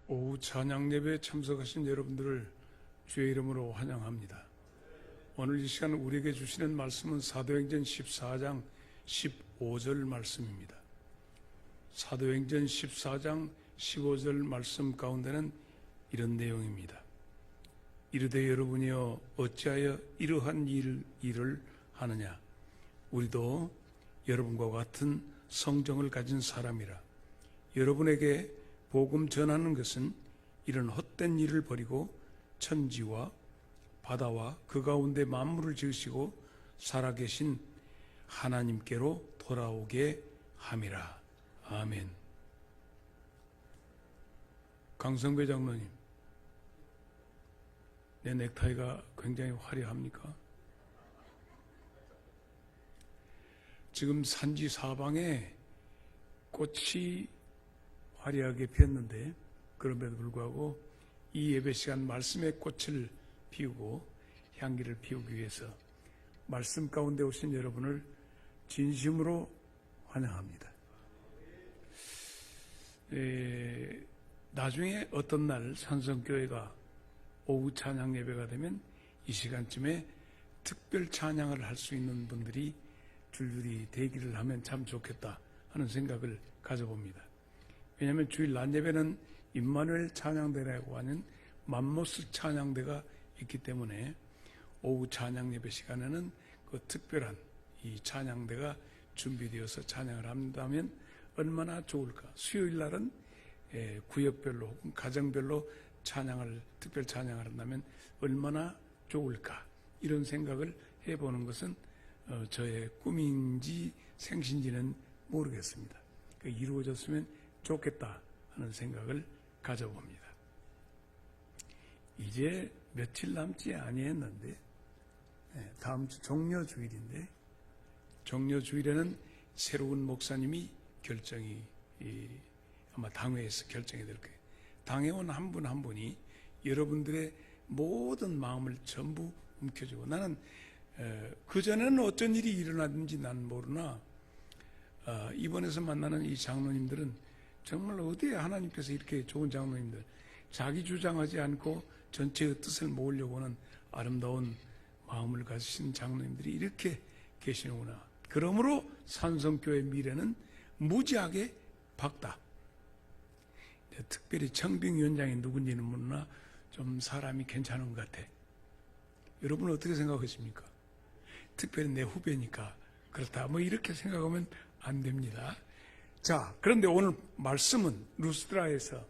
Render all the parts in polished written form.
오후 찬양 예배에 참석하신 여러분들을 주의 이름으로 환영합니다. 오늘 이 시간 우리에게 주시는 말씀은 사도행전 14장 15절 말씀입니다. 사도행전 14장 15절 말씀 가운데는 이런 내용입니다. 이르되 여러분이여 어찌하여 이러한 일을 하느냐. 우리도 여러분과 같은 성정을 가진 사람이라. 여러분에게 복음 전하는 것은 이런 헛된 일을 버리고 천지와 바다와 그 가운데 만물을 지으시고 살아계신 하나님께로 돌아오게 함이라. 아멘. 강성배 장로님, 내 넥타이가 굉장히 화려합니까? 지금 산지 사방에 꽃이 화려하게 피었는데 그럼에도 불구하고 이 예배 시간 말씀의 꽃을 피우고 향기를 피우기 위해서 말씀 가운데 오신 여러분을 진심으로 환영합니다. 나중에 어떤 날 산성교회가 오후 찬양 예배가 되면 이 시간쯤에 특별 찬양을 할 수 있는 분들이 줄줄이 대기를 하면 참 좋겠다 하는 생각을 가져봅니다. 왜냐하면 주일 낮 예배는 임마누엘 찬양대라고 하는 맘모스 찬양대가 있기 때문에 오후 찬양 예배 시간에는 그 특별한 이 찬양대가 준비되어서 찬양을 한다면 얼마나 좋을까. 수요일 날은 구역별로 혹은 가정별로 특별 찬양을 한다면 얼마나 좋을까. 이런 생각을 해보는 것은 저의 꿈인지 생신지는 모르겠습니다. 이루어졌으면 좋겠다 하는 생각을 가져봅니다. 이제 며칠 남지 아니했는데 다음 주 종려주일인데 종려주일에는 새로운 목사님이 결정이 아마 당회에서 결정이 될 거예요. 당회원 한 분 한 분이 여러분들의 모든 마음을 전부 움켜쥐고, 나는 그전에는 어쩐 일이 일어났는지 난 모르나 이번에서 만나는 이 장로님들은 정말 어디에 하나님께서 이렇게 좋은 장로님들, 자기 주장하지 않고 전체의 뜻을 모으려고 하는 아름다운 마음을 가지신 장로님들이 이렇게 계시는구나. 그러므로 산성교회 미래는 무지하게 밝다. 특별히 청빙위원장이 누군지는 모르나 좀 사람이 괜찮은 것 같아. 여러분은 어떻게 생각하십니까? 특별히 내 후배니까 그렇다 뭐 이렇게 생각하면 안 됩니다. 자, 그런데 오늘 말씀은 루스드라에서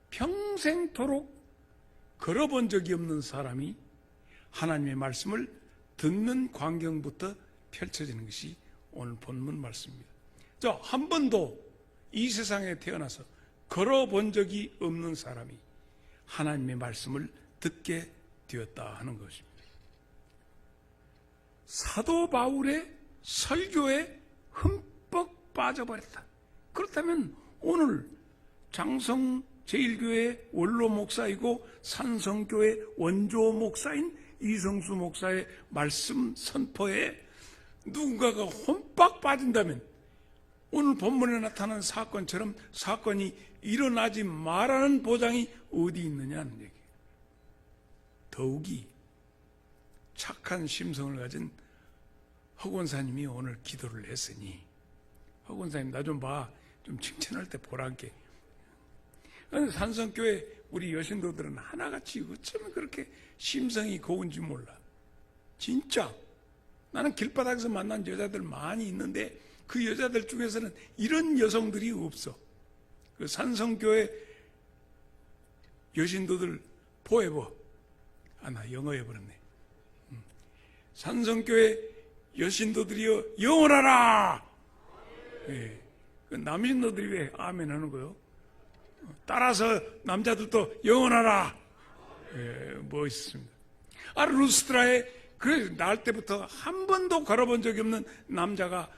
평생토록 걸어본 적이 없는 사람이 하나님의 말씀을 듣는 광경부터 펼쳐지는 것이 오늘 본문 말씀입니다. 자, 한 번도 이 세상에 태어나서 걸어본 적이 없는 사람이 하나님의 말씀을 듣게 되었다 하는 것입니다. 사도 바울의 설교에 흠뻑 빠져버렸다. 그렇다면 오늘 장성 제1교회 원로 목사이고 산성교회 원조 목사인 이성수 목사의 말씀 선포에 누군가가 홈빡 빠진다면 오늘 본문에 나타난 사건처럼 사건이 일어나지 말라는 보장이 어디 있느냐는 얘기예요. 더욱이 착한 심성을 가진 허 권사님이 오늘 기도를 했으니, 허 권사님 나 좀 봐, 좀 칭찬할 때 보란께. 산성교회 우리 여신도들은 하나같이 어쩌면 그렇게 심성이 고운지 몰라. 진짜 나는 길바닥에서 만난 여자들 많이 있는데 그 여자들 중에서는 이런 여성들이 없어. 그 산성교회 여신도들 포에버. 나 영어 해버렸네. 산성교회 여신도들이여 영원하라. 예. 그 남신도들이 왜 아멘 하는 거요? 따라서 남자들도 영원하라. 예, 멋있습니다. 루스드라에 그래 날 때부터 한 번도 걸어본 적이 없는 남자가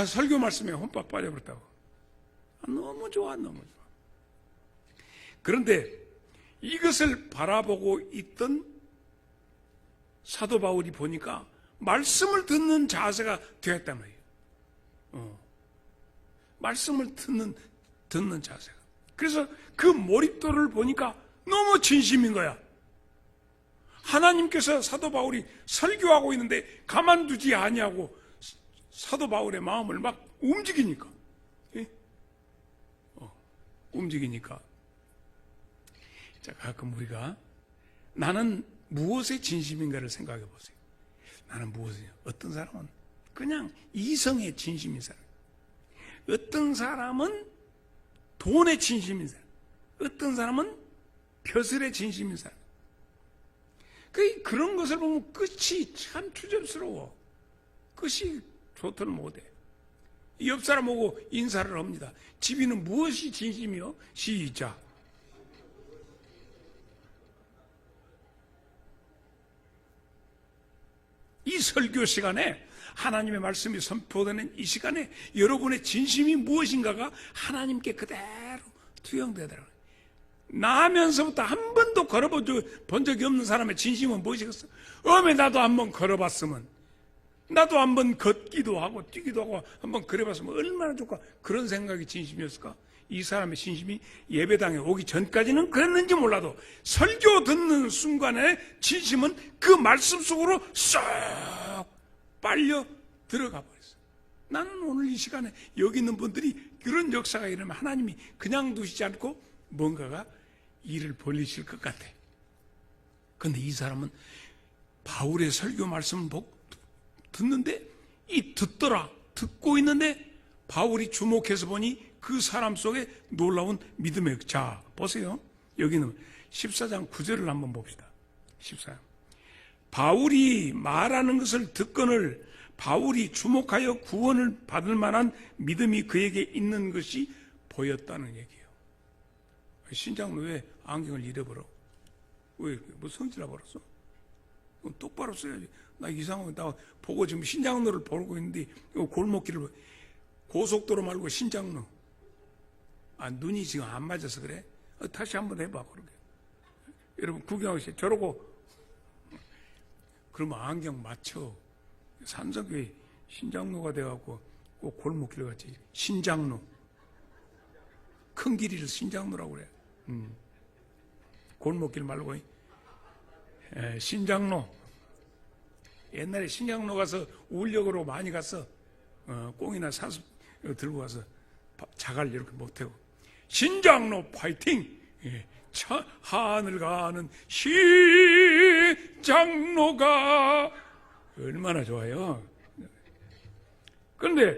설교 말씀에 홈박 빠져버렸다고. 너무 좋아, 너무 좋아. 그런데 이것을 바라보고 있던 사도 바울이 보니까 말씀을 듣는 자세가 되었단 말이에요. 말씀을 듣는 자세가. 그래서 그 몰입도를 보니까 너무 진심인 거야. 하나님께서 사도 바울이 설교하고 있는데 가만두지 아니하고 사도 바울의 마음을 막 움직이니까. 움직이니까. 자, 가끔 우리가 나는 무엇에 진심인가를 생각해 보세요. 나는 무엇이에요? 어떤 사람은 그냥 이성에 진심인 사람, 어떤 사람은 돈에 진심인 사람, 어떤 사람은 벼슬에 진심인 사람. 그런 것을 보면 끝이 참 추접스러워. 끝이 좋더는 못해. 옆 사람 보고 인사를 합니다. 집이는 무엇이 진심이요? 시작. 이 설교 시간에 하나님의 말씀이 선포되는 이 시간에 여러분의 진심이 무엇인가가 하나님께 그대로 투영되더라고요. 나면서부터 한 번도 걸어본 적이 없는 사람의 진심은 무엇이겠어? 나도 한번 걸어봤으면, 나도 한번 걷기도 하고 뛰기도 하고 한번 그래봤으면 얼마나 좋을까. 그런 생각이 진심이었을까? 이 사람의 진심이 예배당에 오기 전까지는 그랬는지 몰라도 설교 듣는 순간에 진심은 그 말씀 속으로 쏙 빨려 들어가 버렸어. 나는 오늘 이 시간에 여기 있는 분들이 그런 역사가 일어나면 하나님이 그냥 두시지 않고 뭔가가 일을 벌리실 것 같아. 그런데 이 사람은 바울의 설교 말씀을 듣는데 듣고 있는데 바울이 주목해서 보니 그 사람 속에 놀라운 믿음의, 자 보세요. 여기는 14장 9절을 한번 봅시다. 14장. 바울이 말하는 것을 듣거늘 바울이 주목하여 구원을 받을 만한 믿음이 그에게 있는 것이 보였다는 얘기예요. 신장로 왜 안경을 잃어버려? 왜 뭐 성질나 버렸어? 똑바로 써야지. 나 이상하게 나 보고 지금 신장로를 보고 있는데 골목길을 고속도로 말고 신장로. 눈이 지금 안 맞아서 그래? 다시 한번 해봐. 그러게. 여러분 구경하시죠. 저러고 그러면 안경 맞춰. 산성교회 신장로가 돼갖고 꼭 골목길 같이 신장로. 큰 길이를 신장로라고 그래. 골목길 말고 신장로. 옛날에 신장로 가서 울력으로 많이 갔어. 꽁이나 사슴 들고 가서 자갈 이렇게 못하고 신장로 파이팅. 하늘 가는 신장로가 얼마나 좋아요. 그런데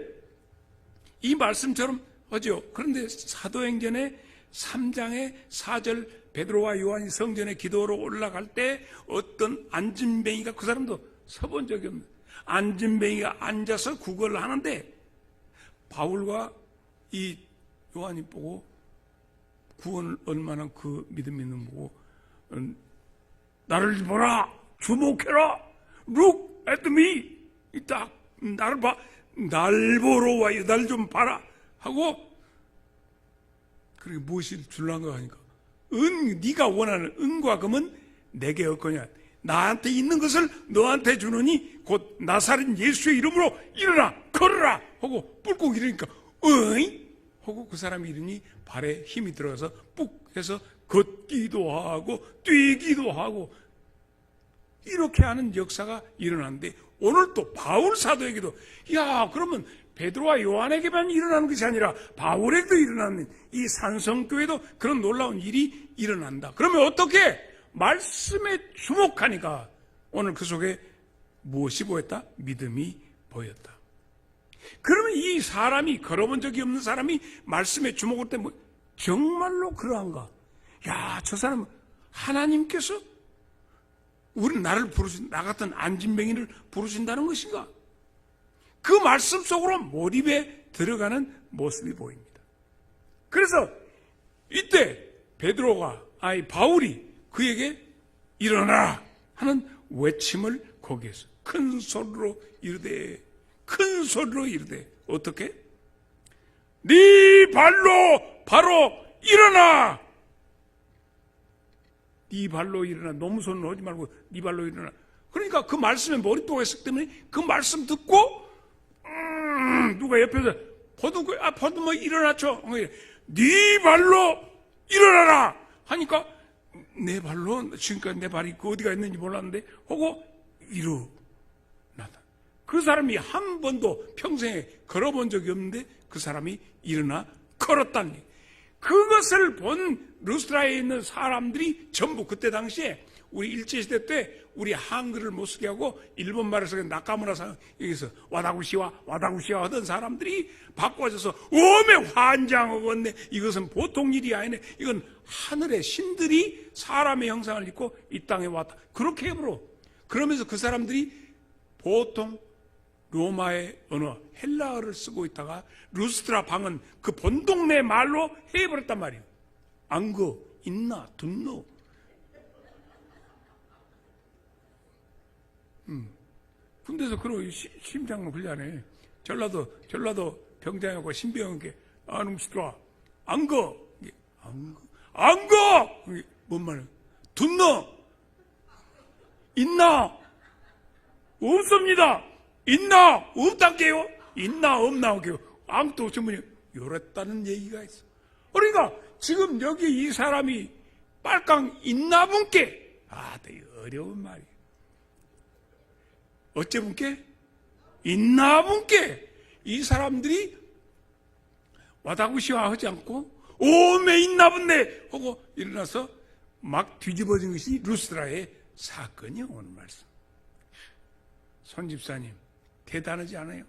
이 말씀처럼 하죠. 그런데 사도행전의 3장의 4절 베드로와 요한이 성전에 기도로 올라갈 때 어떤 안진뱅이가, 그 사람도 서본 적이 없는 안진뱅이가 앉아서 구걸을 하는데 바울과 이 요한이 보고 구원을 얼마나 그 믿음 있는 보고 나를 보라, 주목해라, look at me, 딱 나를 봐, 날 보러 와요, 날 좀 봐라 하고, 그렇게 무엇을 주려고 하니까 네가 원하는 은과 금은 내게 얻거냐, 나한테 있는 것을 너한테 주느니 곧 나사렛 예수의 이름으로 일어나 걸어라 하고 뿔꾹 이러니까 어이? 하고 그 사람이 이러니 발에 힘이 들어가서 뿍 해서 걷기도 하고 뛰기도 하고 이렇게 하는 역사가 일어났는데, 오늘 또 바울 사도에게도 그러면 베드로와 요한에게만 일어나는 것이 아니라 바울에게도 일어나는 이 산성교회도 그런 놀라운 일이 일어난다. 그러면 어떻게? 말씀에 주목하니까 오늘 그 속에 무엇이 보였다? 믿음이 보였다. 그러면 이 사람이, 걸어본 적이 없는 사람이 말씀에 주목할 때 정말로 그러한가? 저 사람은 하나님께서 나를 부르신, 나 같은 안진뱅이를 부르신다는 것인가? 그 말씀 속으로 몰입에 들어가는 모습이 보입니다. 그래서 이때 바울이 그에게 일어나라 하는 외침을 거기에서 큰 소리로 이르되 어떻게? 네 발로 바로 일어나. 네 발로 일어나. 노무손을 하지 말고 네 발로 일어나. 그러니까 그 말씀에 몰입도가 있었기 때문에 그 말씀 듣고 누가 옆에서 포도 일어났죠. 네 발로 일어나라 하니까 내 발로 지금까지 내 발이 그 어디가 있는지 몰랐는데 하고 일어나다. 그 사람이 한 번도 평생에 걸어본 적이 없는데 그 사람이 일어나 걸었다는 얘기. 그것을 본 루스트라에 있는 사람들이 전부 그때 당시에 우리 일제시대 때 우리 한글을 못 쓰게 하고 일본말에서 나카무라 여기서 와다구시와 하던 사람들이 바꿔져서 오메 환장하겠네. 이것은 보통 일이 아니네. 이건 하늘의 신들이 사람의 형상을 입고 이 땅에 왔다. 그렇게 해버려. 그러면서 그 사람들이 보통 로마의 언어 헬라어를 쓰고 있다가 루스트라 방은 그 본동네 말로 해버렸단 말이에요. 안거, 있나, 둔노. 군대에서 그런 심장을 훈련해. 전라도 병장하고 신병에게 안음시더라. 안거, 안거. 뭔 말이야? 둔노. 있나? 없습니다. 있나? 없단게요? 있나? 없나게요? 아무도 전문이 요랬다는 얘기가 있어. 그러니까 지금 여기 이 사람이 빨강 있나 분께 되게 어려운 말이에요. 어째 분께? 있나 분께 이 사람들이 와다구시와 하지 않고 오메 있나 분네 하고 일어나서 막 뒤집어진 것이 루스트라의 사건이요. 오늘 말씀. 손 집사님 대단하지 않아요?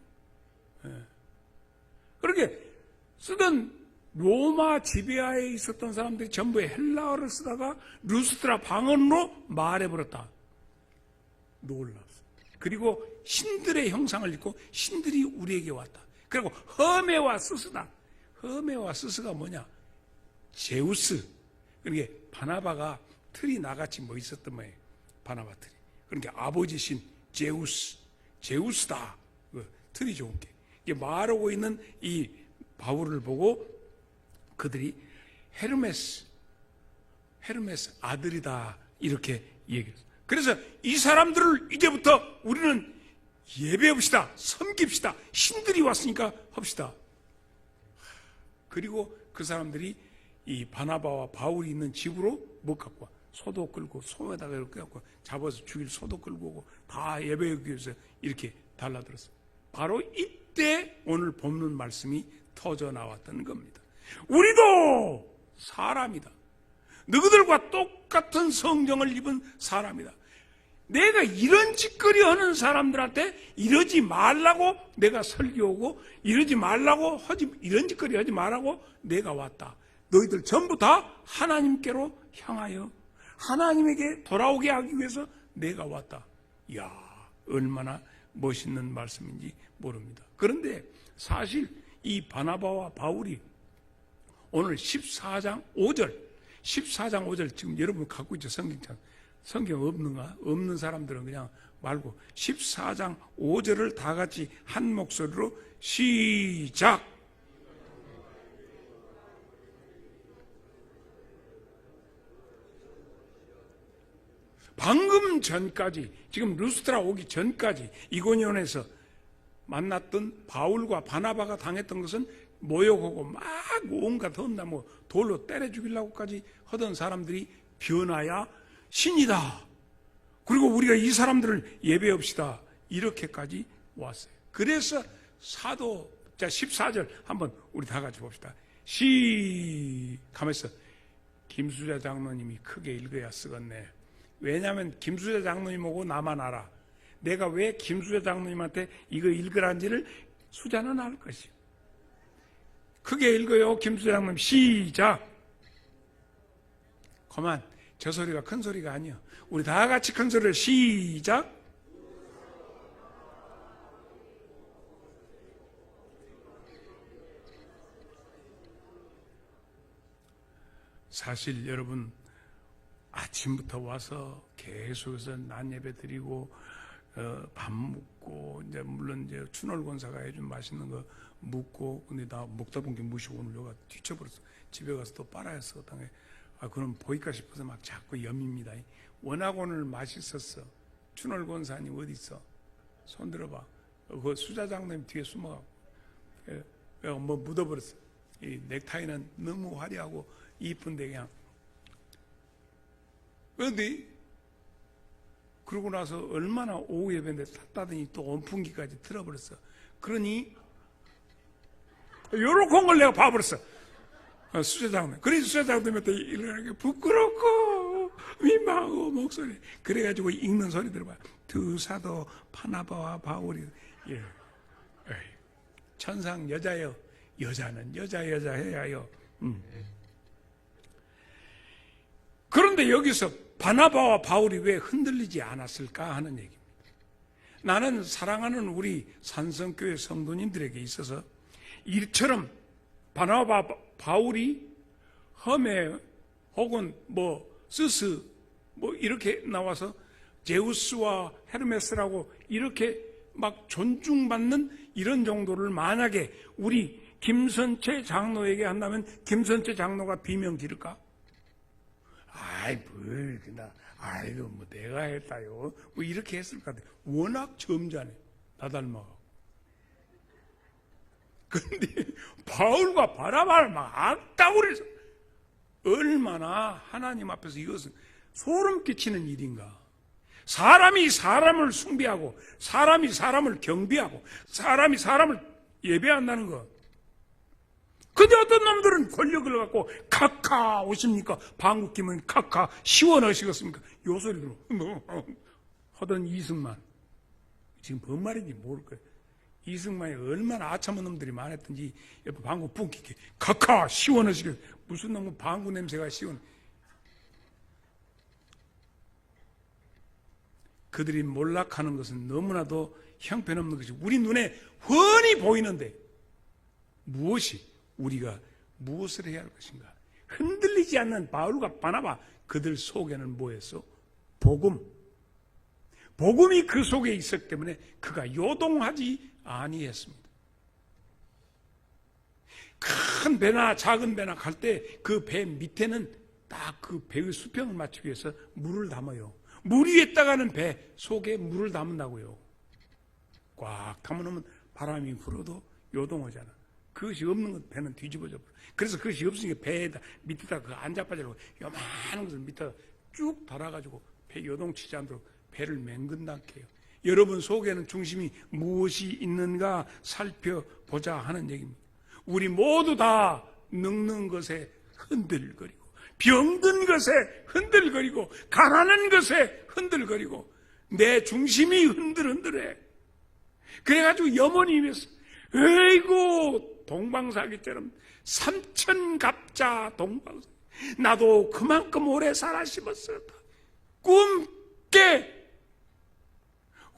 그렇게 쓰던 로마 지배하에 있었던 사람들이 전부 헬라어를 쓰다가 루스트라 방언으로 말해버렸다. 놀랍습니다. 그리고 신들의 형상을 입고 신들이 우리에게 왔다. 그리고 허메와 스스다. 허메와 스스가 뭐냐? 제우스. 그러니까 바나바가 틀이 나같이 있었던 거예요. 바나바 틀이. 그러니까 아버지 신 제우스다. 그 틀이 좋은 게. 이게 말하고 있는 이 바울을 보고 그들이 헤르메스 아들이다. 이렇게 얘기했어요. 그래서 이 사람들을 이제부터 우리는 예배합시다. 섬깁시다. 신들이 왔으니까 합시다. 그리고 그 사람들이 이 바나바와 바울이 있는 집으로 못 갖고 와. 소도 끌고 소에다가 이렇게 갖고 잡아서 죽일 소도 끌고 오고 다 예배하기 위해서 이렇게 달라들었어요. 바로 이때 오늘 본문 말씀이 터져 나왔던 겁니다. 우리도 사람이다. 너희들과 똑같은 성경을 입은 사람이다. 내가 이런 짓거리 하는 사람들한테 이러지 말라고 내가 설교하고 이러지 말라고 이런 짓거리 하지 말라고 내가 왔다. 너희들 전부 다 하나님께로 향하여 하나님에게 돌아오게 하기 위해서 내가 왔다. 이야, 얼마나 멋있는 말씀인지 모릅니다. 그런데 사실 이 바나바와 바울이 오늘 14장 5절 지금 여러분 갖고 있죠? 성경 없는가? 없는 사람들은 그냥 말고 14장 5절을 다 같이 한 목소리로 시작. 방금 전까지 지금 루스트라 오기 전까지 이고니온에서 만났던 바울과 바나바가 당했던 것은 모욕하고 막 온갖 험나 돌로 때려 죽이려고까지 하던 사람들이 변화야 신이다. 그리고 우리가 이 사람들을 예배합시다. 이렇게까지 왔어요. 그래서 사도 14절 한번 우리 다 같이 봅시다. 가면서 김수자 장로님이 크게 읽어야 쓰겠네. 왜냐하면 김수자 장로님하고 나만 알아. 내가 왜 김수자 장로님한테 이거 읽으란지를 수자는 알 것이요. 크게 읽어요. 김수자 장로님 시작. 그만. 저 소리가 큰 소리가 아니요. 우리 다 같이 큰 소리를 시작. 사실 여러분 아침부터 와서 계속해서 낮 예배 드리고 밥 먹고 이제 물론 이제 춘월 권사가 해준 맛있는 거 먹고 근데 나 먹다 본 게 무시고 오늘 여가 뒤쳐버렸어. 집에 가서 또 빨아야서 당에 그럼 보일까 싶어서 막 자꾸 염입니다. 워낙 오늘 맛있었어. 춘월 권사님 어디 있어? 손 들어봐. 그 수자 장로님 뒤에 숨어가고 묻어버렸어. 이 넥타이는 너무 화려하고 이쁜데 그냥. 그런데 그러고 나서 얼마나 오후 예배인데 탔다더니 또 온풍기까지 틀어버렸어. 그러니 요렇게 걸 내가 봐버렸어. 수제장님. 그래서 수제장님한테 이렇게 부끄럽고 민망하고 목소리. 그래가지고 읽는 소리 들어봐. 두 사도 바나바와 바울이. 예. 천상 여자여. 여자는 여자 해야요. 그런데 여기서 바나바와 바울이 왜 흔들리지 않았을까 하는 얘기입니다. 나는 사랑하는 우리 산성교회 성도님들에게 있어서 이처럼 바나바 바울이 험에 혹은 스스 이렇게 나와서 제우스와 헤르메스라고 이렇게 막 존중받는 이런 정도를 만약에 우리 김선채 장로에게 한다면 김선채 장로가 비명 지를까? 아이 아이고 내가 했다요 이렇게 했을 것 같아. 워낙 점잖해. 나 닮아가고. 근데 바울과 바나바를 막 악다고 그래서 얼마나 하나님 앞에서 이것은 소름 끼치는 일인가. 사람이 사람을 숭배하고 사람이 사람을 경배하고 사람이 사람을 예배한다는 것. 근데 어떤 놈들은 권력을 갖고 카카 오십니까? 방귀 끼면 카카 시원하시겠습니까? 요 소리로 하던 이승만. 지금 뭔 말인지 모를 거예요. 이승만이 얼마나 아참한 놈들이 많았던지 옆에 방구 뿡 끼게 카카 시원하시겠. 무슨 놈은 방구 냄새가 시원. 그들이 몰락하는 것은 너무나도 형편없는 것이 우리 눈에 훤히 보이는데 우리가 무엇을 해야 할 것인가? 흔들리지 않는 바울과 바나바 그들 속에는 뭐였어? 복음이 그 속에 있었기 때문에 그가 요동하지 아니했습니다. 큰 배나 작은 배나 갈 때 그 배 밑에는 딱 그 배의 수평을 맞추기 위해서 물을 담아요. 물 위에 떠가는 배 속에 물을 담는다고요. 꽉 담아놓으면 바람이 불어도 요동하잖아. 그것이 없는 것 배는 뒤집어져 버려. 그래서 그것이 없으니까 배에다 밑에다 그 안자빠지라고 요만한 것을 밑에다 쭉 달아가지고 배 요동치지 않도록 배를 맹근당케 해요. 여러분 속에는 중심이 무엇이 있는가 살펴보자 하는 얘기입니다. 우리 모두 다 늙는 것에 흔들거리고 병든 것에 흔들거리고 가난한 것에 흔들거리고 내 중심이 흔들흔들해. 그래가지고 염원이면서 에이고 동방사기처럼 삼천갑자 동방사 나도 그만큼 오래 살아 싶었었다. 꿈깨.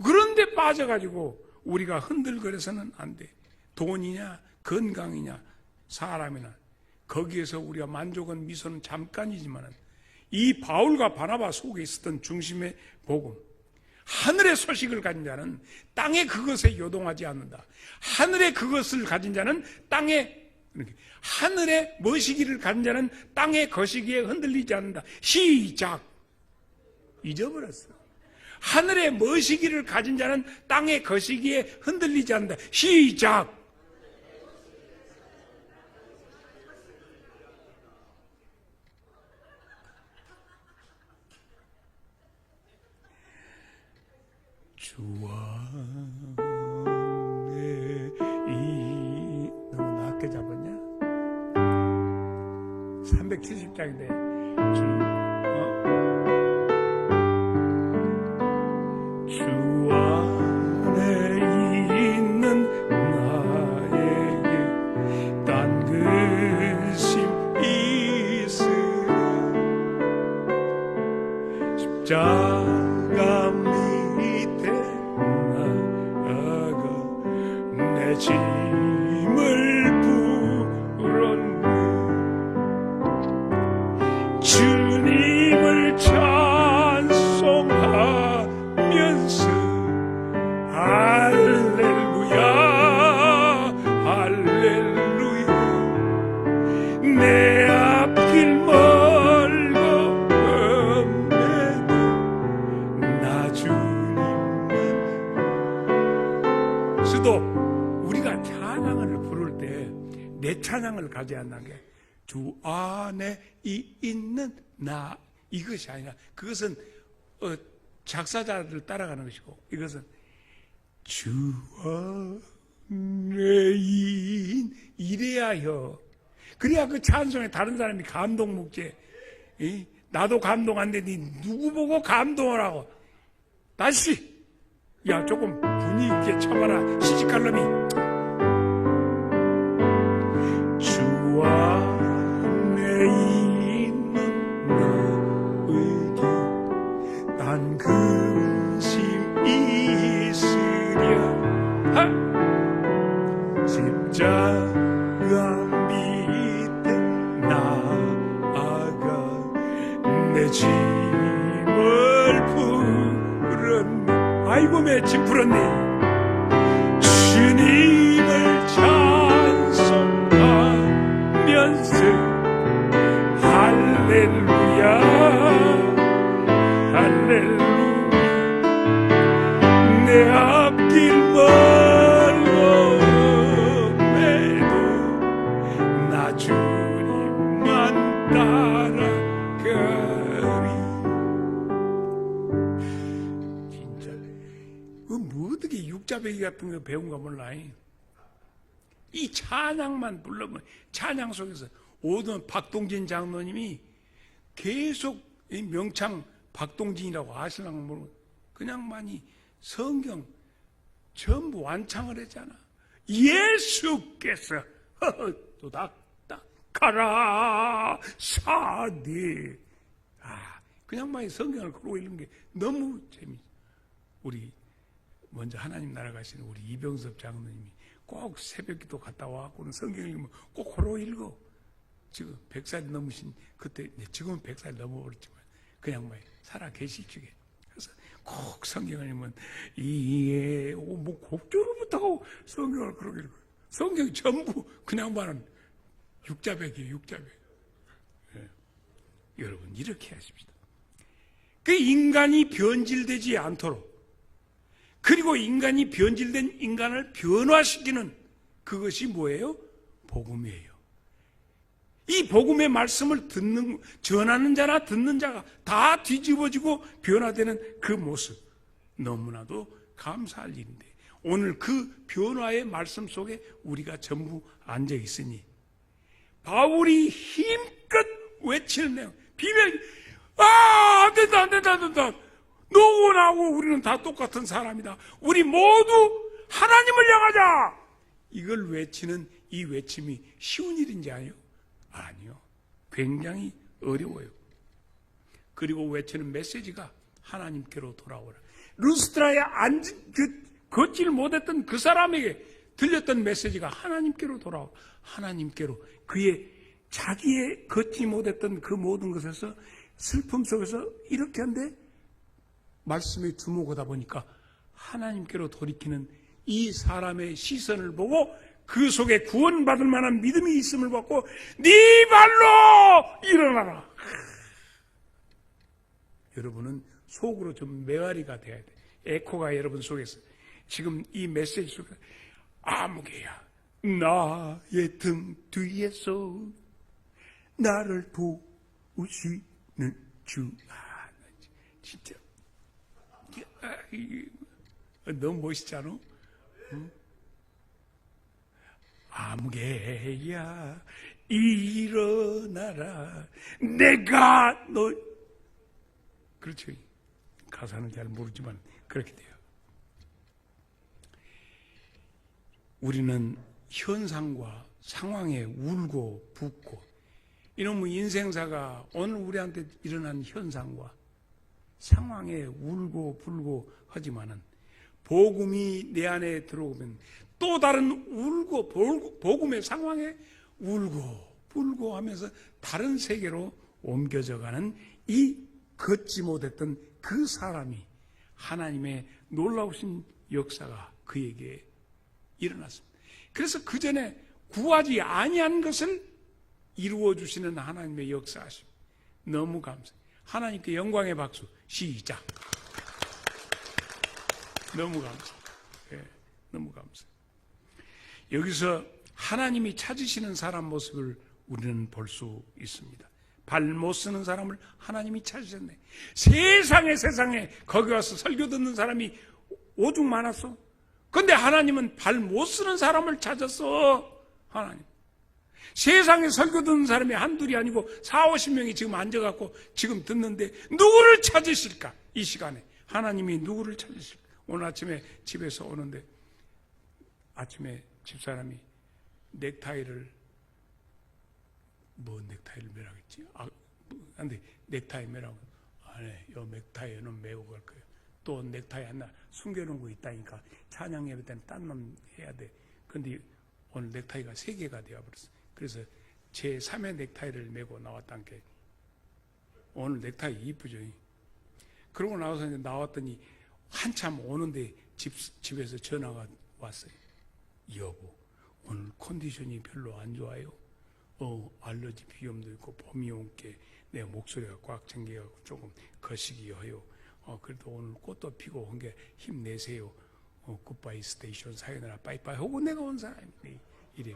그런데 빠져가지고 우리가 흔들거려서는 안 돼. 돈이냐 건강이냐 사람이나 거기에서 우리가 만족은 미소는 잠깐이지만 이 바울과 바나바 속에 있었던 중심의 복음, 하늘의 소식을 가진 자는 땅에 그것에 요동하지 않는다. 하늘의 그것을 가진 자는 땅에, 하늘의 머시기를 가진 자는 땅의 거시기에 흔들리지 않는다. 시작. 잊어버렸어. 하늘의 머시기를 가진 자는 땅의 거시기에 흔들리지 않는다. 시작. 주와 너무 낮게 잡았냐? 370장인데 주 안에 있는 나에게 딴 근심 있으랴 십자가 밑에 나아가 내 짐을 풀었네. 주님을 찬송하면서 할렐루야 할렐루야 내 앞길 멀고 험해도 나 주님만. 수도 우리가 찬양을 부를 때 내 찬양을 가져야 한다는 게 주 안에 있는 나, 이것이 아니라 그것은 작사자를 따라가는 것이고, 이것은 주 안에 이래야 혀. 그래야 그 찬송에 다른 사람이 감동 묵지. 나도 감동 안 되니 누구 보고 감동을 하고. 다시 야 조금 분위기 있게 쳐봐라. 시집갈 놈이. 주 안에 있는 너에게 난 근심 있으랴. 십자가 밑에 나아가 내 짐을 풀었네. 아이고 내 짐 풀었네. 주님을 찬송하면서 할렐루야 할렐루야. 내 앞길 멀고매도 나 주님만 따라가리. 진짜 뭐 어떻게 육자배기 같은 거 배운가 몰라. 이 찬양만 불러면 찬양 속에서 오던 박동진 장로님이 계속 이 명창 박동진이라고 아시려고 모르고 그냥 많이 성경 전부 완창을 했잖아. 예수께서 도닥닥가라 사대. 그냥 많이 성경을 그러고 읽는 게 너무 재밌어. 우리 먼저 하나님 나라 가시는 우리 이병섭 장로님이 꼭 새벽기도 갔다 와갖고는 성경 읽으면 꼭 그러고 읽어. 지금 100살이 넘으신 그때, 지금은 100살 넘어버렸지만 그냥 막 살아 계시지게. 그래서 꼭 성경을 읽으면 뭐 곡조로부터 하고 성경을 그러게 읽어요. 성경이 전부 그냥 말은 육자백이에요. 육자백. 예. 여러분 이렇게 하십시다. 그 인간이 변질되지 않도록, 그리고 인간이 변질된 인간을 변화시키는 그것이 뭐예요? 복음이에요. 이 복음의 말씀을 전하는 자나 듣는 자가 다 뒤집어지고 변화되는 그 모습, 너무나도 감사할 일인데, 오늘 그 변화의 말씀 속에 우리가 전부 앉아 있으니 바울이 힘껏 외치는 내용, 비밀, 안 된다, 안 된다, 안 된다. 너고 나고 우리는 다 똑같은 사람이다. 우리 모두 하나님을 향하자. 이걸 외치는 이 외침이 쉬운 일인지 아니요? 아니요. 굉장히 어려워요. 그리고 외치는 메시지가 하나님께로 돌아오라. 루스트라에 걷질 못했던 그 사람에게 들렸던 메시지가 하나님께로 돌아오라. 하나님께로, 그의 자기의 걷지 못했던 그 모든 것에서 슬픔 속에서 이렇게 한데 말씀에 주목하다 보니까 하나님께로 돌이키는 이 사람의 시선을 보고 그 속에 구원받을 만한 믿음이 있음을 받고 네 발로 일어나라. 여러분은 속으로 좀 메아리가 돼야 돼. 에코가 여러분 속에서 지금 이 메시지 속에 아무개야 나의 등 뒤에서 나를 도우시는 주. 진짜 너무 멋있지 않아? 응? 아무개야 일어나라 내가 너. 그렇죠. 가사는 잘 모르지만 그렇게 돼요. 우리는 현상과 상황에 울고 붓고, 이놈의 인생사가 오늘 우리한테 일어난 현상과 상황에 울고 불고 하지만은 복음이 내 안에 들어오면 또 다른 울고 복음의 상황에 울고 불고 하면서 다른 세계로 옮겨져 가는 이 걷지 못했던 그 사람이 하나님의 놀라우신 역사가 그에게 일어났습니다. 그래서 그 전에 구하지 아니한 것을 이루어 주시는 하나님의 역사하심 너무 감사해요. 하나님께 영광의 박수. 시작. 너무 감사해요. 네, 너무 감사해요. 여기서 하나님이 찾으시는 사람 모습을 우리는 볼 수 있습니다. 발 못 쓰는 사람을 하나님이 찾으셨네. 세상에 거기 와서 설교 듣는 사람이 오죽 많았어. 근데 하나님은 발 못 쓰는 사람을 찾았어. 하나님. 세상에 설교 듣는 사람이 한둘이 아니고 40-50명이 지금 앉아갖고 지금 듣는데 누구를 찾으실까? 이 시간에 하나님이 누구를 찾으실까? 오늘 아침에 집에서 오는데 아침에 집사람이 넥타이를 매라겠지? 근데 넥타이 매라고. 네, 요 넥타이는 매고 갈 거예요. 또 넥타이 하나 숨겨놓은 거 있다니까. 찬양 예배 때는 딴 놈 해야 돼. 근데 오늘 넥타이가 3개가 되어버렸어. 그래서 제 3의 넥타이를 메고 나왔다는 게 오늘 넥타이 이쁘죠. 그러고 나와서 이제 나왔더니 한참 오는데 집에서 전화가 왔어요. 여보, 오늘 컨디션이 별로 안 좋아요. 알러지 비염도 있고 봄이 온게 내 목소리가 꽉 잠겨갖고 조금 거시기 해요. 그래도 오늘 꽃도 피고 한 게 힘내세요. 굿바이 스테이션 사연하라 빠이빠이 하고 내가 온 사람인데 이래.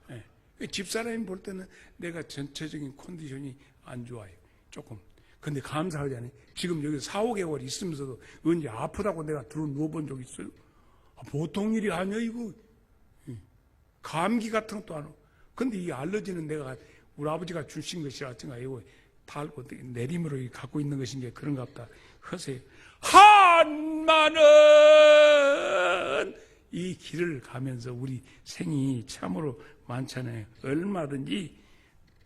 네. 집사람이 볼 때는 내가 전체적인 컨디션이 안 좋아요. 조금. 근데 감사하잖아요. 지금 여기 4-5개월 있으면서도 언제 아프다고 내가 들어 누워본 적 있어요? 보통 일이 아니야 이거. 감기 같은 것도 안 와. 근데 이 알러지는 내가 우리 아버지가 주신 것이라 어쩐가 이거 달고 내림으로 갖고 있는 것인 게 그런가 보다. 허세요. 한많은 이 길을 가면서 우리 생이 참으로 많잖아요. 얼마든지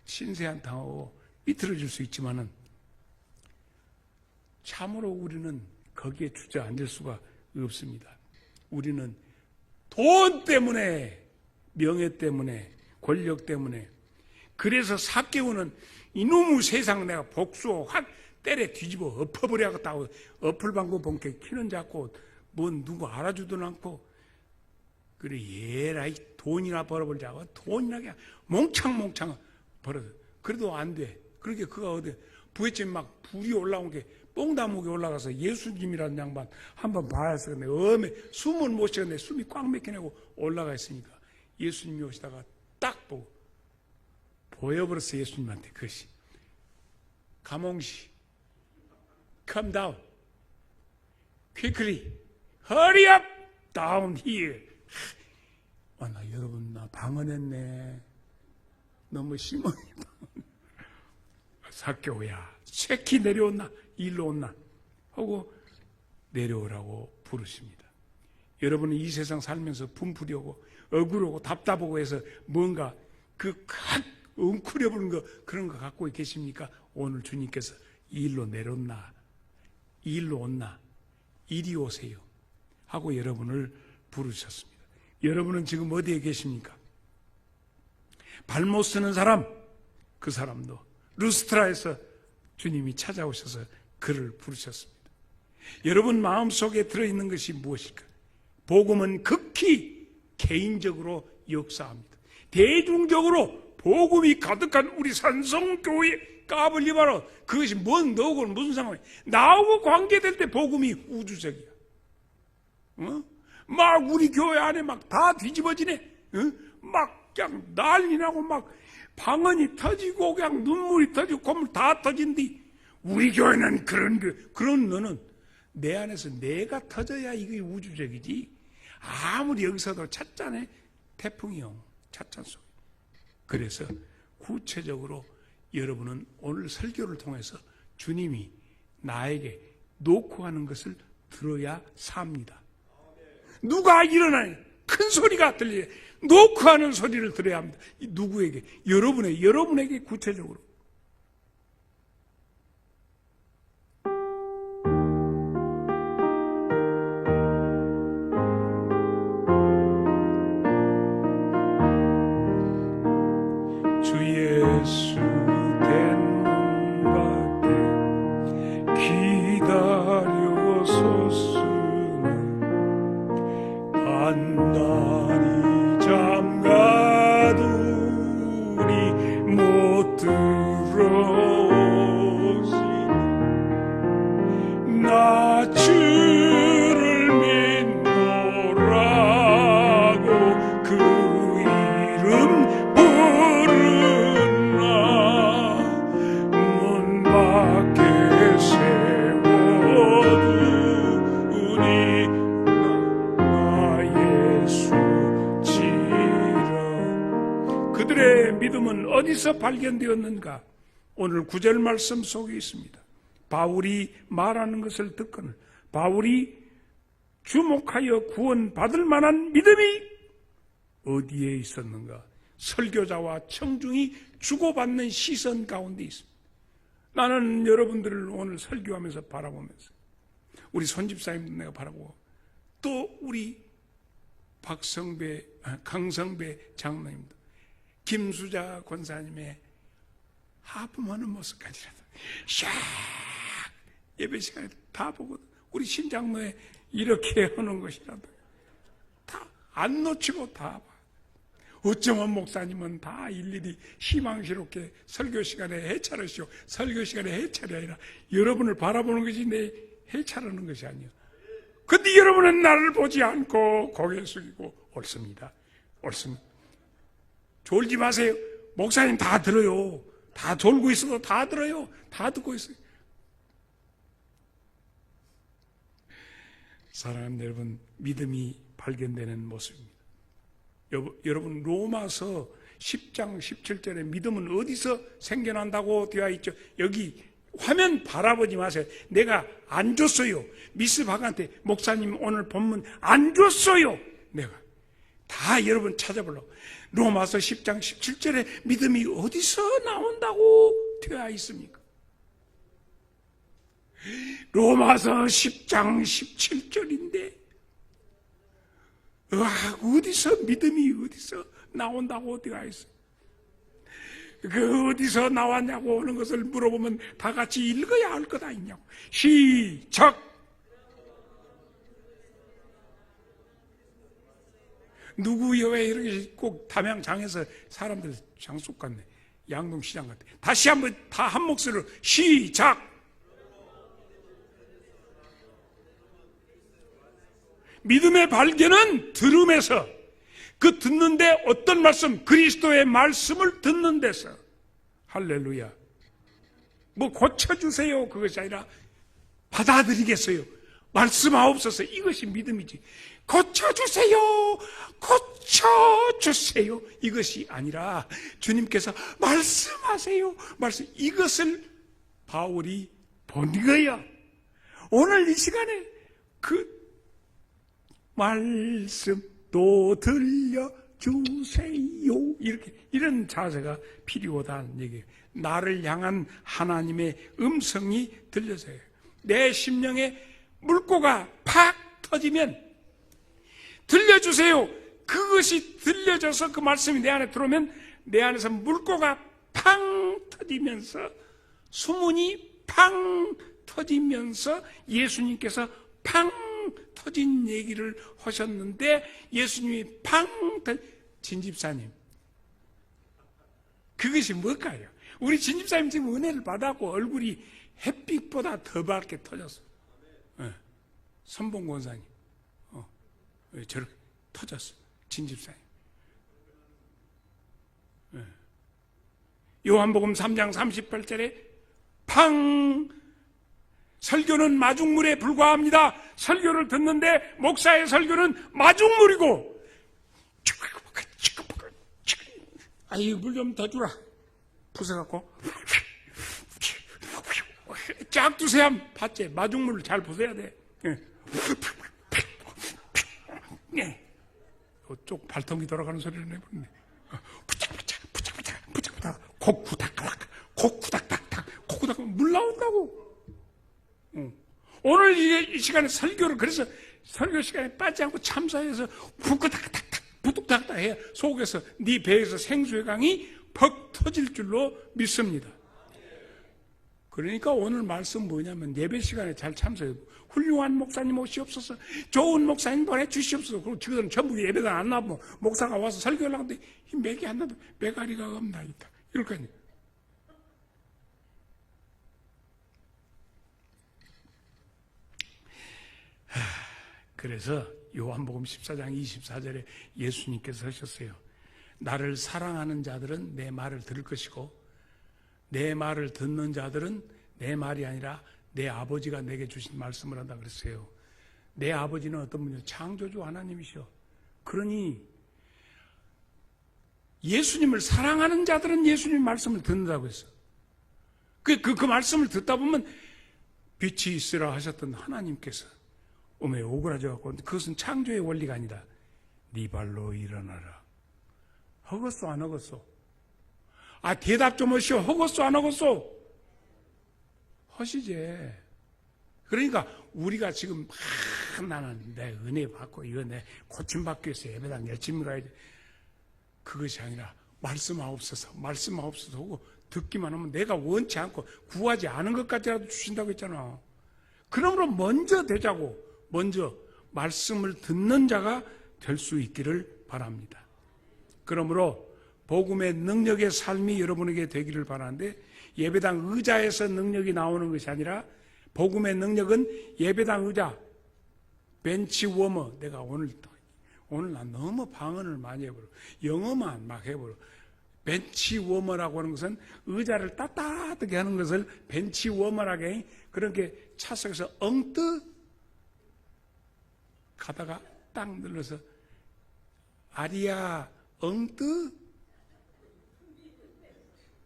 신세한 당하고 비틀어질 수 있지만은 참으로 우리는 거기에 주저앉을 수가 없습니다. 우리는 돈 때문에, 명예 때문에, 권력 때문에, 그래서 삭개오는 이놈의 세상 내가 복수 확 때려 뒤집어 엎어버려야겠다고 엎을방구 본게 키는 잡고 뭔 누구 알아주도 않고 그래 얘라이 돈이나 벌어보자고 돈이나 그냥 몽창 벌어. 그래도 안 돼. 그러게 그가 어디 부에쯤 막 불이 올라온 게 뽕다목에 올라가서 예수님이라는 양반 한번 봐야서 근데 숨을 못 쉬었네. 숨이 꽉 막혀내고 올라가 있으니까 예수님이 오시다가 딱 보고 보여버렸어. 예수님한테 그것이. 가몽시 come down quickly hurry up down here. 나 여러분 나 방언했네. 너무 심하게 삭개오야 새끼 내려온나 일로 온나 하고 내려오라고 부르십니다. 여러분은 이 세상 살면서 분풀이하고 억울하고 답답하고 해서 뭔가 그 웅크려보는 거 그런 거 갖고 계십니까? 오늘 주님께서 일로 내려온나 일로 온나 이리 오세요 하고 여러분을 부르셨습니다. 여러분은 지금 어디에 계십니까? 발 못 쓰는 사람, 그 사람도 루스트라에서 주님이 찾아오셔서 그를 부르셨습니다. 여러분 마음속에 들어있는 것이 무엇일까? 복음은 극히 개인적으로 역사합니다. 대중적으로 복음이 가득한 우리 산성교회 까불리바로 그것이 뭔 너하고 무슨 상관이야? 나하고 관계될 때 복음이 우주적이야. 막 우리 교회 안에 막 다 뒤집어지네. 막 그냥 난리 나고 막 방언이 터지고 그냥 눈물이 터지고 콧물 다 터진디 우리 교회는 그런 너는 내 안에서 내가 터져야 이게 우주적이지. 아무리 여기서도 찻잔에 태풍이요 찻잔 속에. 그래서 구체적으로 여러분은 오늘 설교를 통해서 주님이 나에게 놓고 하는 것을 들어야 삽니다. 누가 일어나요? 큰 소리가 들려요. 놓고 하는 소리를 들어야 합니다. 누구에게? 여러분에게 구체적으로. 주 예수 대문 밖에 기다려 섰으나 단단히 잠가두니 못 들 어디서 발견되었는가? 오늘 9절 말씀 속에 있습니다. 바울이 말하는 것을 듣거늘 바울이 주목하여 구원받을 만한 믿음이 어디에 있었는가? 설교자와 청중이 주고받는 시선 가운데 있습니다. 나는 여러분들을 오늘 설교하면서 바라보면서 우리 손집사님도 내가 바라보고 또 우리 강성배 장로님도 김수자 권사님의 하품하는 모습까지라도 샥 예배 시간에 다 보거든. 우리 신장로에 이렇게 하는 것이라도 다 안 놓치고 다 봐. 어쩌면 목사님은 다 일일이 희망스럽게 설교 시간에 해찰하시오. 설교 시간에 해찰이 아니라 여러분을 바라보는 것이 내 해찰하는 것이 아니야. 근데 여러분은 나를 보지 않고 고개 숙이고 옳습니다. 옳습니다. 졸지 마세요. 목사님 다 들어요. 다 졸고 있어도 다 들어요. 다 듣고 있어요. 사랑하는 여러분, 믿음이 발견되는 모습입니다. 여러분 로마서 10장 17절에 믿음은 어디서 생겨난다고 되어 있죠? 여기 화면 바라보지 마세요. 내가 안 줬어요. 미스 박한테 목사님 오늘 본문 안 줬어요. 내가 다 여러분 찾아보려고. 로마서 10장 17절에 믿음이 어디서 나온다고 되어 있습니까? 로마서 10장 17절인데 어디서 믿음이 어디서 나온다고 되어 있어요? 그 어디서 나왔냐고 하는 것을 물어보면 다 같이 읽어야 할 것 아니냐고. 시작. 누구요? 왜 이렇게 꼭 담양장에서 사람들 장속 같네. 양동시장 같아. 다시 한번 다 한 목소리로 시작. 믿음의 발견은 들음에서, 그 듣는데 어떤 말씀? 그리스도의 말씀을 듣는 데서. 할렐루야. 뭐 고쳐주세요 그것이 아니라 받아들이겠어요. 말씀하옵소서. 이것이 믿음이지. 고쳐주세요. 고쳐주세요. 이것이 아니라 주님께서 말씀하세요. 말씀. 이것을 바울이 본 거야. 오늘 이 시간에 그 말씀도 들려주세요. 이런 자세가 필요하다는 얘기예요. 나를 향한 하나님의 음성이 들려져요. 내 심령에 물고가 팍 터지면 들려주세요. 그것이 들려져서 그 말씀이 내 안에 들어오면 내 안에서 물고가 팡 터지면서 수문이 팡 터지면서 예수님께서 팡 터진 얘기를 하셨는데 예수님이 팡 진집사님 그것이 뭘까요? 우리 진집사님 지금 은혜를 받았고 얼굴이 햇빛보다 더 밝게 터졌어. 선봉 권사님 저렇게 터졌어. 진집사님. 요한복음 3장 38절에 팡 설교는 마중물에 불과합니다. 설교를 듣는데 목사의 설교는 마중물이고 아이 물 좀 더 주라. 부숴갖고 쫙 두세요. 봤지? 마중물을 잘 부숴야 돼. 쪽 발통이 돌아가는 소리를 내버리네. 부착 콕쿠닥닥 콕쿠닥닥닥 콕쿠닥 물 나온다고. 오늘 이 시간에 설교를 그래서 설교 시간에 빠지지 않고 참사해서 부끄닥닥닥 부뚝닥닥 해야 속에서 네 배에서 생수의 강이 퍽 터질 줄로 믿습니다. 그러니까 오늘 말씀 뭐냐면 예배 시간에 잘 참석해요. 훌륭한 목사님 오시옵소서. 좋은 목사님 보내주시옵소서. 그리고 지금 전부 예배가 안 나면 목사가 와서 설교를 하는데 맥이 안 나도 메가리가 없나이다. 이럴 거 아니에요. 그래서 요한복음 14장 24절에 예수님께서 하셨어요. 나를 사랑하는 자들은 내 말을 들을 것이고 내 말을 듣는 자들은 내 말이 아니라 내 아버지가 내게 주신 말씀을 한다 그랬어요. 내 아버지는 어떤 분이요? 창조주 하나님이시오. 그러니 예수님을 사랑하는 자들은 예수님 말씀을 듣는다고 했어. 그 말씀을 듣다 보면 빛이 있으라 하셨던 하나님께서 오메 오그라져갖고, 그것은 창조의 원리가 아니다. 네 발로 일어나라. 허겄소 안 허겄소? 아, 대답 좀 하시오. 허겄소 안 허겄소? 허시제. 그러니까 우리가 지금 나는 내 은혜 받고 이거 내 고침받기 위해서 예배당 열심히 가야 돼. 그것이 아니라 말씀하옵소서 하고 듣기만 하면 내가 원치 않고 구하지 않은 것까지라도 주신다고 했잖아. 그러므로 먼저 되자고, 먼저 말씀을 듣는 자가 될 수 있기를 바랍니다. 그러므로 복음의 능력의 삶이 여러분에게 되기를 바라는데, 예배당 의자에서 능력이 나오는 것이 아니라 복음의 능력은 예배당 의자, 벤치 워머. 내가 오늘 난 너무 방언을 많이 해버려. 영어만 막 해버려. 벤치 워머라고 하는 것은 의자를 따뜻하게 하는 것을 벤치 워머라고 해. 그렇게 차석에서 엉뜨 가다가 딱 눌러서 아리야 엉뜨.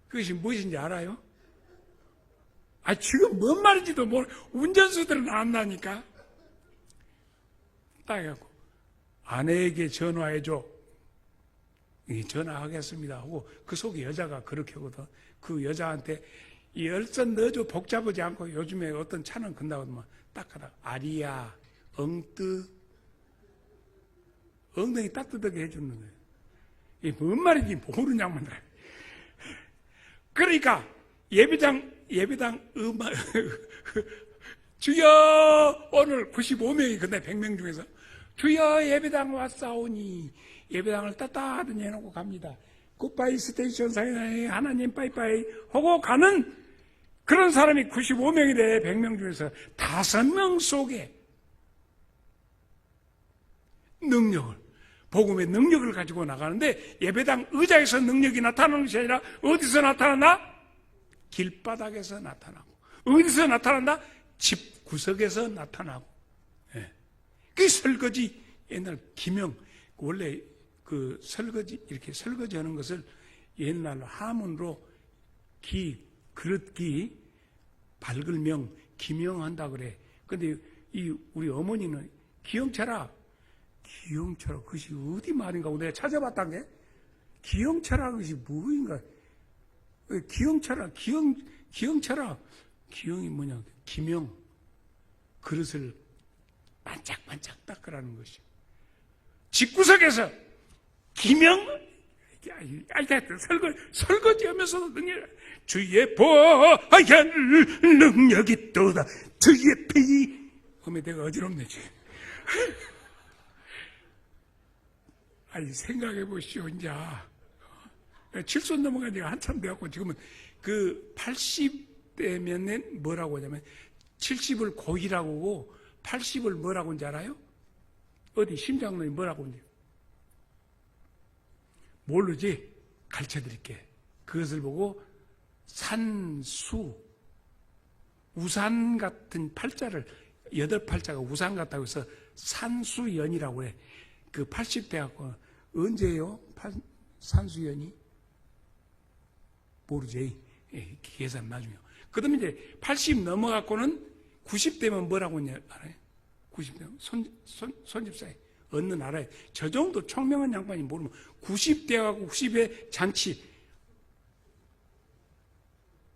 그것이 무엇인지 알아요? 아, 지금 뭔 말인지도 모르. 운전수들은 안다니까. 딱 해갖고 아내에게 전화해줘. 전화하겠습니다 하고 그 속에 여자가 그렇게 하거든. 그 여자한테 이 열선 넣어줘. 복잡하지 않고. 요즘에 어떤 차는 건다거든. 딱 하다가 아리야 엉뜨. 엉덩이 따뜻하게 해주는 거예요. 이게 뭔 말인지 모르냐면. 그러니까 예배당 음악 주여, 오늘 95명이 근데 100명 중에서 주여 예배당 왔사오니 예배당을 따뜻하게 해놓고 갑니다. 굿바이 스테이션 사인하에 하나님 빠이빠이 하고 가는 그런 사람이 95명이래. 100명 중에서 5명 속에 능력을, 복음의 능력을 가지고 나가는데, 예배당 의자에서 능력이 나타나는 것이 아니라 어디서 나타나나? 길바닥에서 나타나고. 어디서 나타난다? 집 구석에서 나타나고. 예. 그 설거지, 옛날 기명, 원래 그 설거지, 이렇게 설거지 하는 것을 옛날로 하문으로 그릇기, 밝을명, 기명한다 그래. 근데 우리 어머니는 기영차라, 그것이 어디 말인가 하고 내가 찾아봤단 게, 기영차라 그것이 뭐인가. 기영차라, 기영이 뭐냐, 기명, 그릇을 반짝반짝 닦으라는 것이. 집구석에서 기명, 설거지 하면서도 능력, 주의 보혈 능력이 있도다, 주의 피. 그러면 내가 어지럽네, 지금. 아니, 생각해 보시오, 이제. 7손 넘어간 지가 한참 되었고, 지금은 그 80대면은 뭐라고 하냐면, 70을 고기라고 하고, 80을 뭐라고 하는지 알아요? 어디 심장론이 뭐라고 하는지. 모르지? 가르쳐 드릴게. 그것을 보고 산수, 우산 같은 팔자를, 8팔자가 우산 같다고 해서 산수연이라고 해. 그 80대 갖고 언제예요? 산수연이? 모르지. 예, 계산 나중에. 그 다음에 이제 80 넘어갖고는 90대면 뭐라고 했냐 알아요? 90대면 손집사에 얻는 알아요. 저 정도 총명한 양반이 모르면 90대하고 90의 잔치.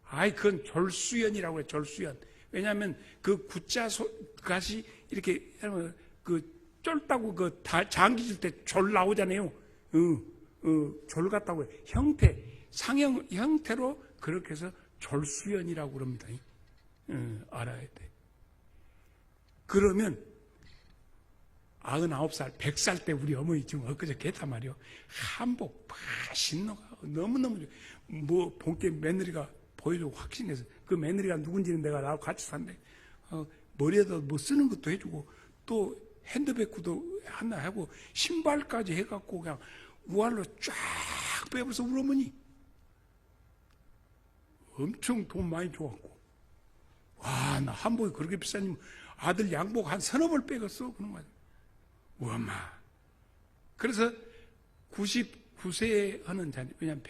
그건 졸수연이라고 해. 졸수연. 왜냐하면 그 구자 가시 이렇게 그 쫄다고 그 장기 줄 때 졸 나오잖아요. 졸 같다고 해. 상형 형태로 그렇게 해서 졸수연이라고 그럽니다. 알아야 돼. 그러면 99살, 100살 때 우리 어머니 지금 엊그저께 했단 말이요. 한복 신노가 너무너무 뭐 본께 며느리가 보여주고 확신해서 그 며느리가 누군지는 내가 나하고 같이 산대. 머리에다 뭐 쓰는 것도 해주고 또 핸드백도 하나 하고 신발까지 해갖고 그냥 우알로 쫙 빼버려서 우리 어머니 엄청 돈 많이 줘갖고 와, 나 한복이 그렇게 비싸니 아들 양복 한 서너 벌 빼갔어. 그런 거야. 우엄마. 그래서 구세하는 자녀, 왜냐하면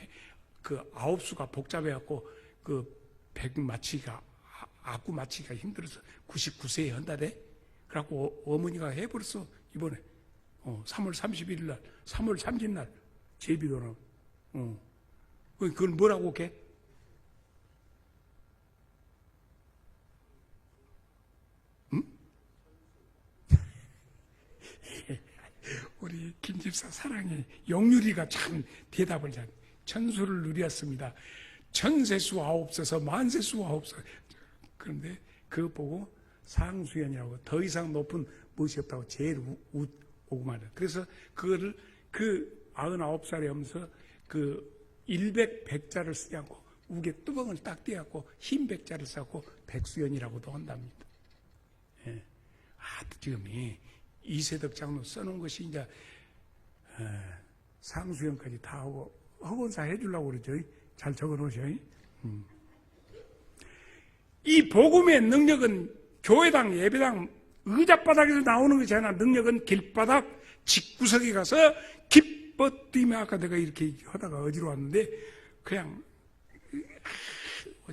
그 아홉수가 복잡해갖고 그 백 맞추기가, 악구 맞추기가 힘들어서 99세에 한다대. 그래갖고 어머니가 해버렸어, 이번에. 3월 31일 날, 3월 30일 날, 제비도는. 그건 뭐라고 해? 응? 우리 김집사 사랑해. 영유리가 참 대답을 잘. 천수를 누렸습니다. 천세수 9서서 만세수 9서. 그런데 그거 보고 상수연이라고 더 이상 높은 무엇이 없다고 제일 오고 말이야. 그래서 그거를 그 99살에 하면서 그 일백 백자를 쓰지 않고 우게 뚜껑을 딱 떼갖고 흰 백자를 써갖고 백수연이라고도 한답니다. 예. 지금 이세덕 장로 써놓은 것이 이제 상수연까지 다 하고 허건사 해주려고 그러죠. 잘 적어놓으셔. 이 복음의 능력은 교회당, 예배당, 의자바닥에서 나오는 것이 아니라 능력은 길바닥, 집구석에 가서 기뻐 뛰며 아까 내가 이렇게 하다가 어디로 왔는데 그냥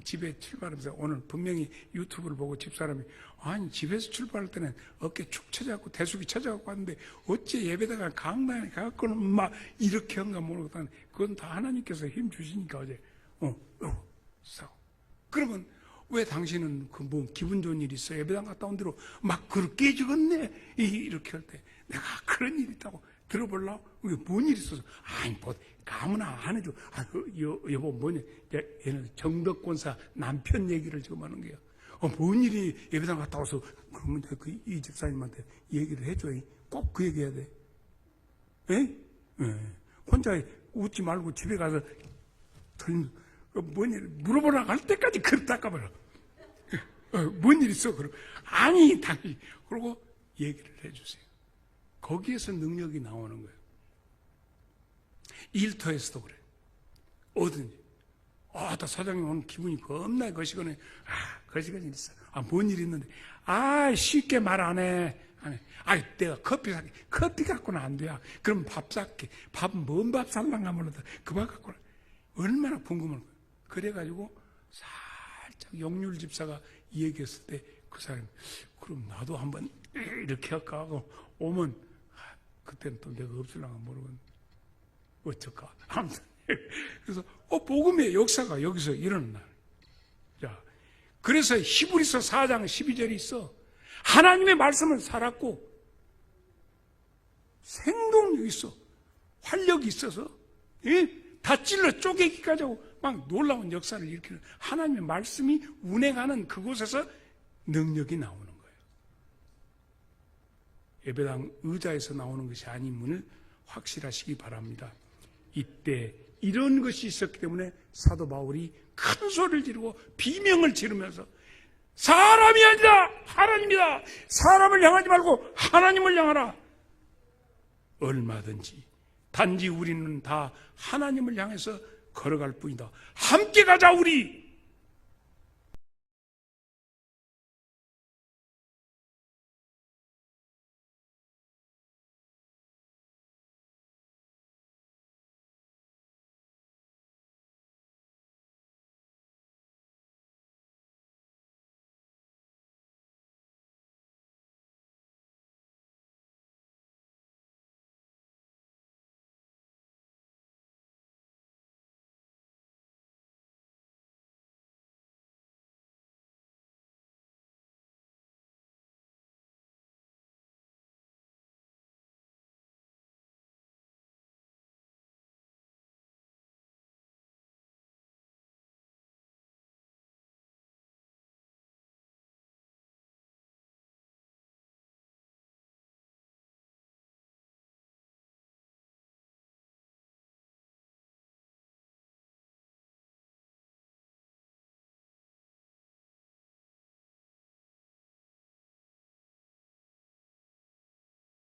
집에 출발하면서 오늘 분명히 유튜브를 보고 집사람이 아니 집에서 출발할 때는 어깨 축 쳐져갖고 대숙이 쳐져갖고 왔는데 어째 예배다가 강당에 가갖고는 막 이렇게 한가 모르겠다는 그건 다 하나님께서 힘 주시니까 어제 싸워. 그러면 왜 당신은 그 뭐 기분 좋은 일 있어 예배당 갔다 온 대로 막 그렇게 죽었네 이렇게 할 때 내가 그런 일 있다고 들어보려고 이게 뭔 일 있어서 아니 뭐 아무나 안 해줘. 여보 뭐냐 얘는 정덕권사 남편 얘기를 지금 하는 거야. 뭔 일이 예배당 갔다 와서 그러면 이 집사님한테 얘기를 해줘. 꼭 그 얘기 해야 돼. 에? 혼자 웃지 말고 집에 가서 뭔 일 물어보라고 할 때까지 그릇 닦아버려. 뭔 일 있어? 그럼 아니 당연히 그러고 얘기를 해주세요. 거기에서 능력이 나오는 거예요. 일터에서도 그래. 어든지. 나 사장님 오늘 기분이 겁나 거시거네. 거시거니 있어. 뭔 일 있는데. 쉽게 말 안 해. 내가 커피 살게. 커피 갖고는 안 돼. 그럼 밥 살게. 뭔 밥 살란가 몰라도 그 밥 갖고는. 얼마나 궁금한 거야. 그래가지고 살짝 영률 집사가 얘기했을 때 그 사람이 그럼 나도 한번 이렇게 할까 하고 오면 그때는 또 내가 없을랑가 모르겠는데 어쩔까. 아무튼 그래서 복음의 역사가 여기서 일어나는 날. 자, 그래서 히브리서 4장 12절이 있어. 하나님의 말씀은 살았고 생동력이 있어. 활력이 있어서 다 찔러 쪼개기까지 하고 막 놀라운 역사를 일으키는 하나님의 말씀이 운행하는 그곳에서 능력이 나오는 거예요. 예배당 의자에서 나오는 것이 아님을 확실하시기 바랍니다. 이때 이런 것이 있었기 때문에 사도 바울이 큰 소리를 지르고 비명을 지르면서 사람이 아니라 하나님이다. 사람을 향하지 말고 하나님을 향하라. 얼마든지 단지 우리는 다 하나님을 향해서 걸어갈 뿐이다. 함께 가자 우리.